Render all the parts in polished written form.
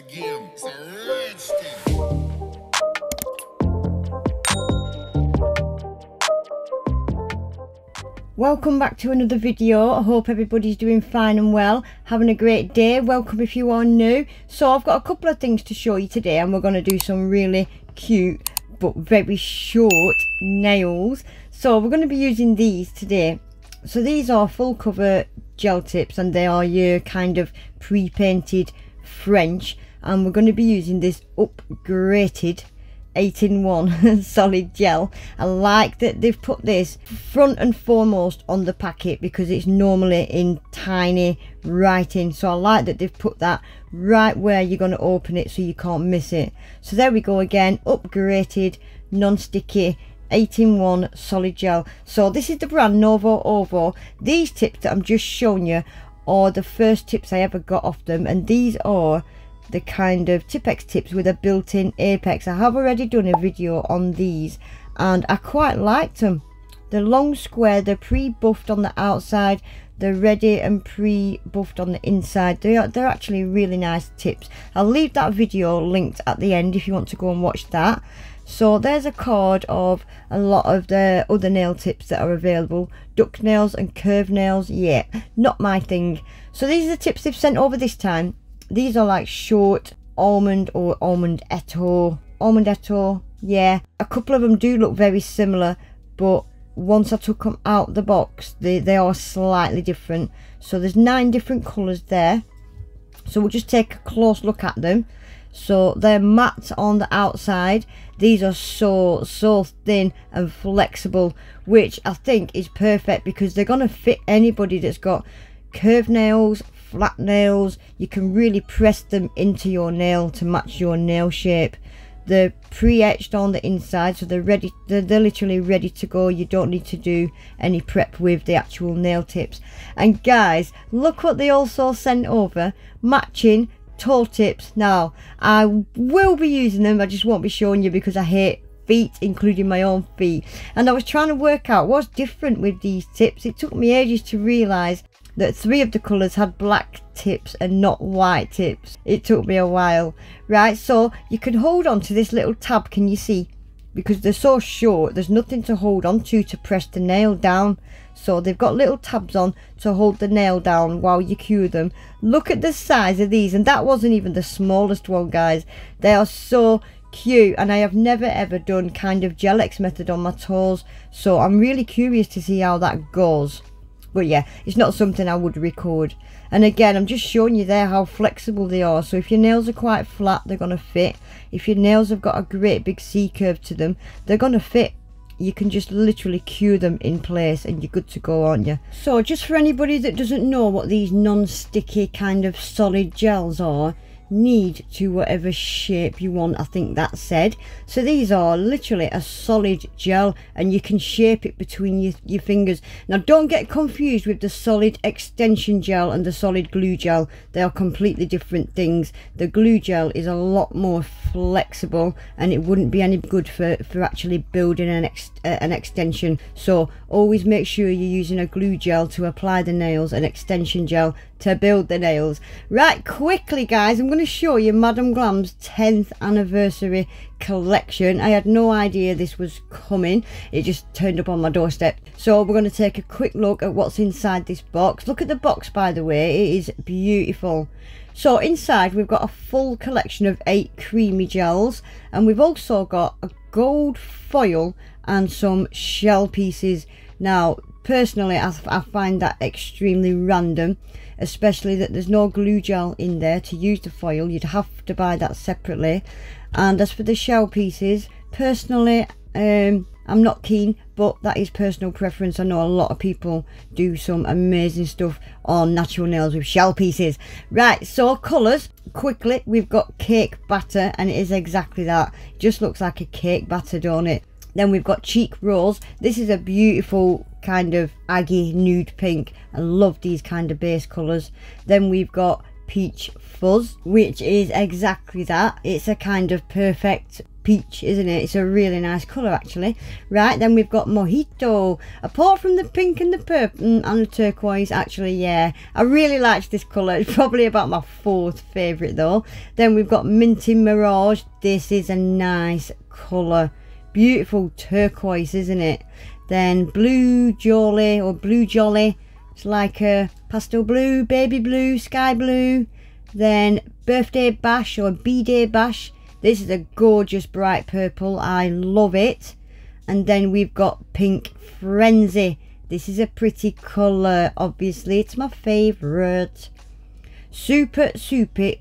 game. It's a rich thing. Welcome back to another video. I hope everybody's doing fine and well, having a great day. Welcome if you are new. So I've got a couple of things to show you today, and we're going to do some really cute but very short nails. So we're going to be using these today. So these are full cover gel tips, and they are your kind of pre-painted French, and we're going to be using this upgraded 8-in-1 solid gel. I like that they've put this front and foremost on the packet because it's normally in tiny writing, so I like that they've put that right where you're going to open it so you can't miss it. So there we go again, upgraded non-sticky 8-in-1 solid gel. So this is the brand Novo. These tips that I'm just showing you are the first tips I ever got off them, and these are the kind of Tipex tips with a built-in apex. I have already done a video on these and I quite liked them. They're long square, they're pre-buffed on the outside, they're ready and pre-buffed on the inside. They're actually really nice tips. I'll leave that video linked at the end if you want to go and watch that. So there's a card of a lot of the other nail tips that are available. Duck nails and curved nails, yeah, not my thing. So these are the tips they've sent over this time. These are like short almond or almond etto, yeah. A couple of them do look very similar, but once I took them out the box, they are slightly different. So there's 9 different colours there. So we'll just take a close look at them. So they're matte on the outside. These are so thin and flexible, which I think is perfect because they're gonna fit anybody that's got curved nails, flat nails. You can really press them into your nail to match your nail shape. They're pre-etched on the inside, so they're ready. They're literally ready to go. You don't need to do any prep with the actual nail tips. And guys, look what they also sent over, matching toe tips. Now I will be using them, I just won't be showing you because I hate feet, including my own feet. And I was trying to work out what's different with these tips. It took me ages to realise that 3 of the colours had black tips and not white tips. It took me a while. Right, so you can hold on to this little tab, can you see? Because they're so short, there's nothing to hold on to press the nail down. So they've got little tabs on to hold the nail down while you cure them. Look at the size of these, and that wasn't even the smallest one, guys. They are so cute, and I have never ever done kind of gel-X method on my toes, so I'm really curious to see how that goes. But yeah, it's not something I would record. And again, I'm just showing you there how flexible they are. So if your nails are quite flat, they're going to fit. If your nails have got a great big C-curve to them, they're going to fit. You can just literally cure them in place and you're good to go, aren't you? So just for anybody that doesn't know what these non-sticky kind of solid gels are, need to whatever shape you want, I think that said. So these are literally a solid gel and you can shape it between your fingers. Now don't get confused with the solid extension gel and the solid glue gel. They are completely different things. The glue gel is a lot more flexible and it wouldn't be any good for actually building an extension. So always make sure you're using a glue gel to apply the nails, an extension gel to build the nails. Right, quickly guys, I'm going to show you Madam Glam's 10th anniversary collection. I had no idea this was coming, it just turned up on my doorstep. So we're going to take a quick look at what's inside this box. Look at the box, by the way, it is beautiful. So inside we've got a full collection of 8 creamy gels, and we've also got a gold foil and some shell pieces. Now personally I find that extremely random, especially that there's no glue gel in there to use the foil. You'd have to buy that separately. And as for the shell pieces, personally I'm not keen, but that is personal preference. I know a lot of people do some amazing stuff on natural nails with shell pieces. Right, so colours, quickly, we've got cake batter, and it is exactly that. It just looks like a cake batter, don't it? Then we've got cheek rose. This is a beautiful kind of aggy nude pink. I love these kind of base colours. Then we've got peach fuzz, which is exactly that. It's a kind of perfect peach, isn't it? It's a really nice colour actually. Right, then we've got Mojito. Apart from the pink and the purple and the turquoise, actually, yeah, I really liked this colour. It's probably about my 4th favourite though. Then we've got Minty Mirage. This is a nice colour, beautiful turquoise, isn't it? Then Blue Jolly, or Blue Jolly, it's like a pastel blue, baby blue, sky blue. Then Birthday Bash, or B-Day Bash. This is a gorgeous bright purple. I love it. And then we've got Pink Frenzy. This is a pretty colour. Obviously, it's my favourite. Super Soupy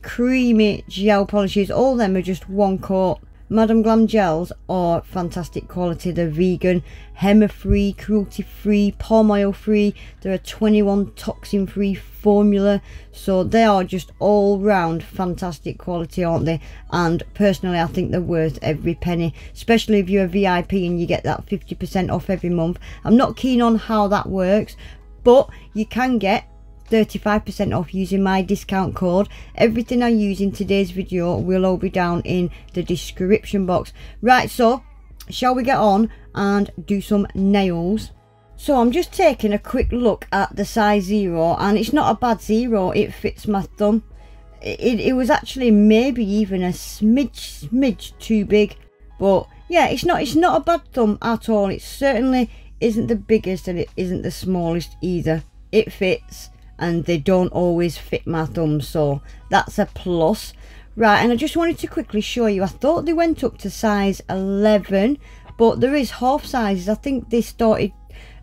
Creamy Gel Polishes. All of them are just 1 coat. Madam Glam gels are fantastic quality. They're vegan, HEMA-free, cruelty-free, palm oil-free. They're a 21 toxin-free formula. So they are just all-round fantastic quality, aren't they? And personally, I think they're worth every penny. Especially if you're a VIP and you get that 50% off every month. I'm not keen on how that works, but you can get 35% off using my discount code. Everything I use in today's video will all be down in the description box. Right, so shall we get on and do some nails? So I'm just taking a quick look at the size 0, and it's not a bad 0. It fits my thumb. It was actually maybe even a smidge too big, but yeah, it's not a bad thumb at all. It certainly isn't the biggest and it isn't the smallest either. It fits, and they don't always fit my thumb, so that's a plus. Right, and I just wanted to quickly show you, I thought they went up to size 11, but there is half sizes. I think they started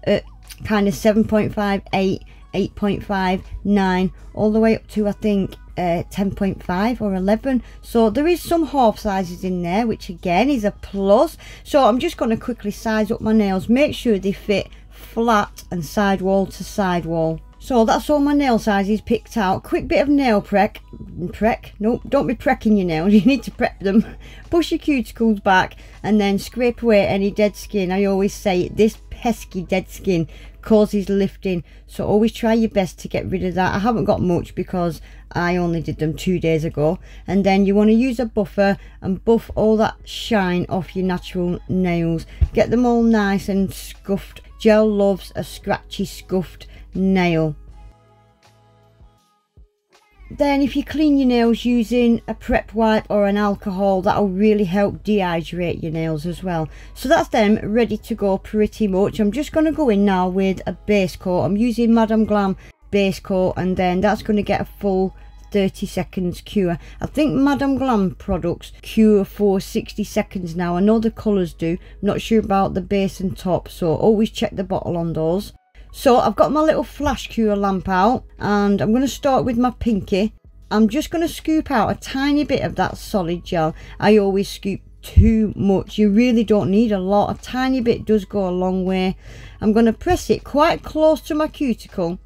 at kind of 7.5, 8, 8.5, 9, all the way up to I think 10.5 or 11. So there is some half sizes in there, which again is a plus. So I'm just going to quickly size up my nails, make sure they fit flat and sidewall to sidewall. So that's all my nail sizes picked out. Quick bit of nail prep. No, don't be precking your nails. You need to prep them. Push your cuticles back and then scrape away any dead skin. I always say this pesky dead skin causes lifting, so always try your best to get rid of that. I haven't got much because I only did them 2 days ago. And then you want to use a buffer and buff all that shine off your natural nails. Get them all nice and scuffed. Gel loves a scratchy, scuffed nail. Then if you clean your nails using a prep wipe or an alcohol, that'll really help dehydrate your nails as well. So that's them ready to go pretty much. I'm just going to go in now with a base coat. I'm using Madam Glam base coat, and then that's going to get a full 30 seconds cure. I think Madam Glam products cure for 60 seconds now. I know the colours do. I'm not sure about the base and top, so always check the bottle on those. So I've got my little flash cure lamp out, and I'm going to start with my pinky. I'm just going to scoop out a tiny bit of that solid gel. I always scoop too much. You really don't need a lot. A tiny bit does go a long way. I'm going to press it quite close to my cuticle,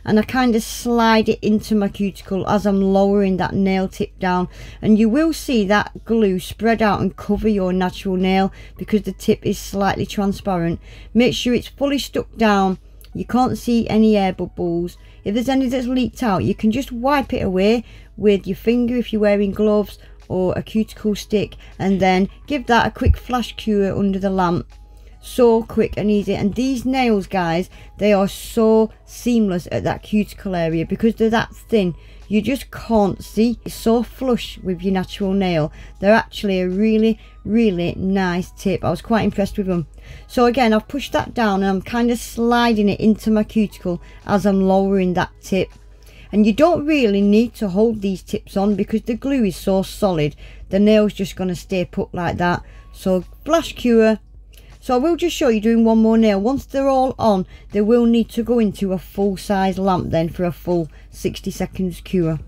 and I kind of slide it into my cuticle as I'm lowering that nail tip down, and you will see that glue spread out and cover your natural nail because the tip is slightly transparent. Make sure it's fully stuck down. You can't see any air bubbles. If there's any that's leaked out, you can just wipe it away with your finger if you're wearing gloves or a cuticle stick, and then give that a quick flash cure under the lamp. So quick and easy. And these nails, guys, they are so seamless at that cuticle area because they're that thin. You just can't see. It's so flush with your natural nail. They're actually a really nice tip. I was quite impressed with them. So again, I've pushed that down and I'm kind of sliding it into my cuticle as I'm lowering that tip. And you don't really need to hold these tips on because the glue is so solid. The nail's just going to stay put like that. So flash cure. So I will just show you doing one more nail. Once they're all on, they will need to go into a full size lamp then for a full 60 seconds cure.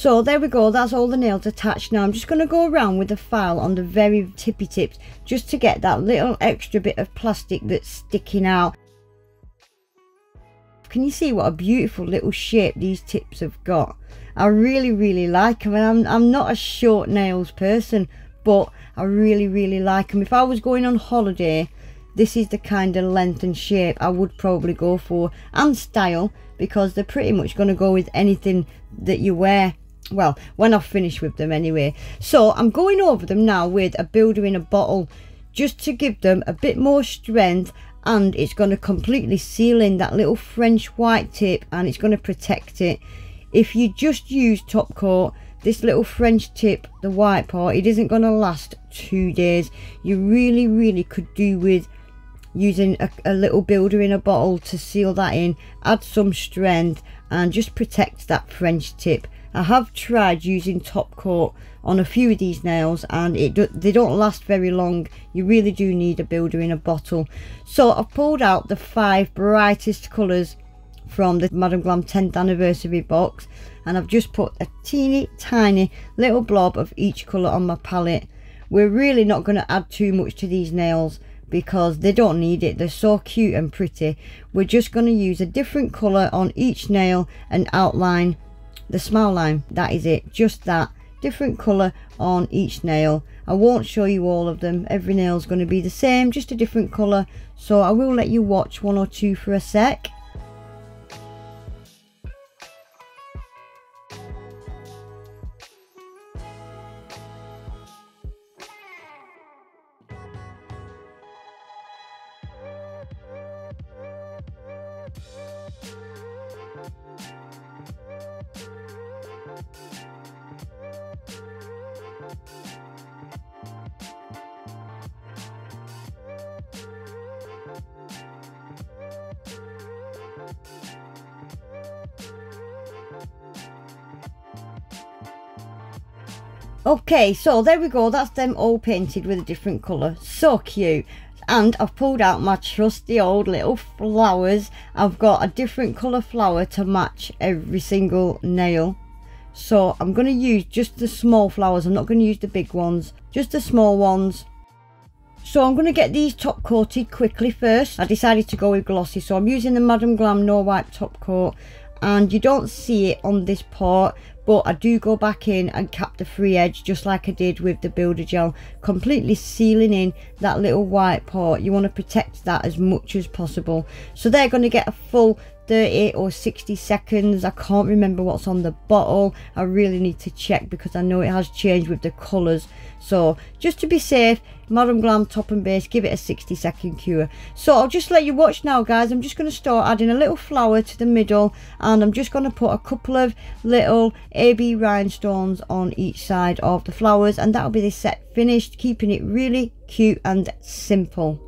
So there we go, that's all the nails attached. Now I'm just going to go around with the file on the very tippy tips just to get that little extra bit of plastic that's sticking out. Can you see what a beautiful little shape these tips have got? I really like them, and I'm not a short nails person, but I really like them. If I was going on holiday, this is the kind of length and shape I would probably go for, and style, because they're pretty much going to go with anything that you wear. Well, when I've finished with them anyway. So I'm going over them now with a builder in a bottle, just to give them a bit more strength, and it's going to completely seal in that little French white tip, and it's going to protect it. If you just use top coat, this little French tip, the white part, it isn't going to last 2 days. You really could do with using a little builder in a bottle to seal that in, add some strength, and just protect that French tip. I have tried using top coat on a few of these nails, and they don't last very long. You really do need a builder in a bottle. So I've pulled out the 5 brightest colours from the Madam Glam 10th anniversary box, and I've just put a teeny tiny little blob of each colour on my palette. We're really not going to add too much to these nails because they don't need it. They're so cute and pretty. We're just going to use a different colour on each nail and outline the smile line. That is it, just that, different colour on each nail. I won't show you all of them, every nail is going to be the same, just a different colour, so I will let you watch 1 or 2 for a sec. Okay, so there we go, that's them all painted with a different colour. So cute. And I've pulled out my trusty old little flowers. I've got a different colour flower to match every single nail. So I'm going to use just the small flowers. I'm not going to use the big ones, just the small ones. So I'm going to get these top coated quickly first. I decided to go with glossy, so I'm using the Madam Glam No Wipe top coat. And you don't see it on this part, but I do go back in and cap the free edge just like I did with the builder gel, completely sealing in that little white part. You want to protect that as much as possible. So they're going to get a full 30 or 60 seconds. I can't remember what's on the bottle. I really need to check because I know it has changed with the colours. So just to be safe, Madam Glam top and base, give it a 60-second cure. So I'll just let you watch now, guys. I'm just going to start adding a little flower to the middle, and I'm just going to put a couple of little AB rhinestones on each side of the flowers, and that'll be the set finished, keeping it really cute and simple.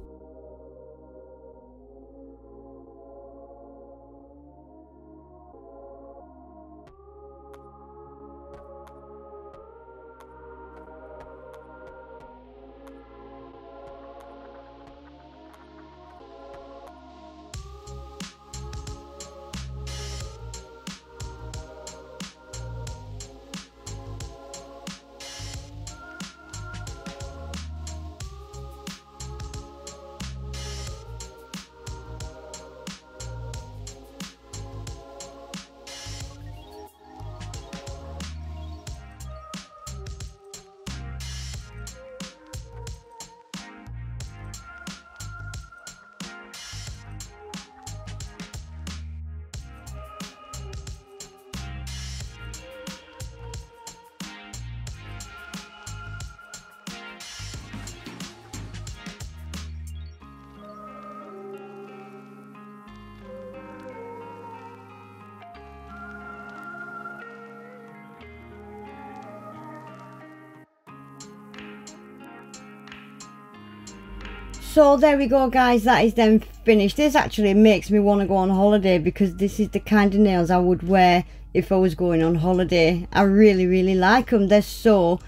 So there we go, guys, that is then finished. This actually makes me want to go on holiday because this is the kind of nails I would wear if I was going on holiday. I really like them. They're so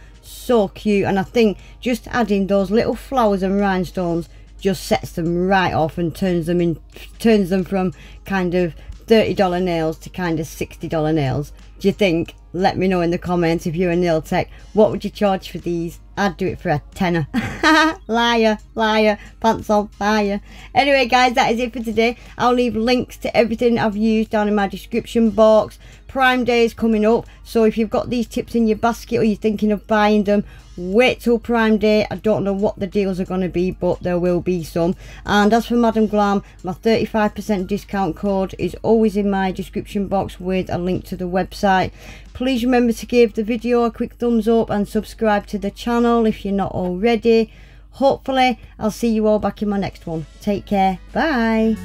cute, and I think just adding those little flowers and rhinestones just sets them right off and turns them from kind of $30 nails to kind of $60 nails. Do you think? let me know in the comments if you're a nail tech. What would you charge for these? I'd do it for a tenner. Liar, liar, pants on fire. Anyway guys, that is it for today. I'll leave links to everything I've used down in my description box. Prime Day is coming up, so if you've got these tips in your basket or you're thinking of buying them, wait till Prime Day. I don't know what the deals are going to be, but there will be some. And as for Madam Glam, my 35% discount code is always in my description box with a link to the website. Please remember to give the video a quick thumbs up and subscribe to the channel if you're not already. Hopefully I'll see you all back in my next one. Take care. Bye.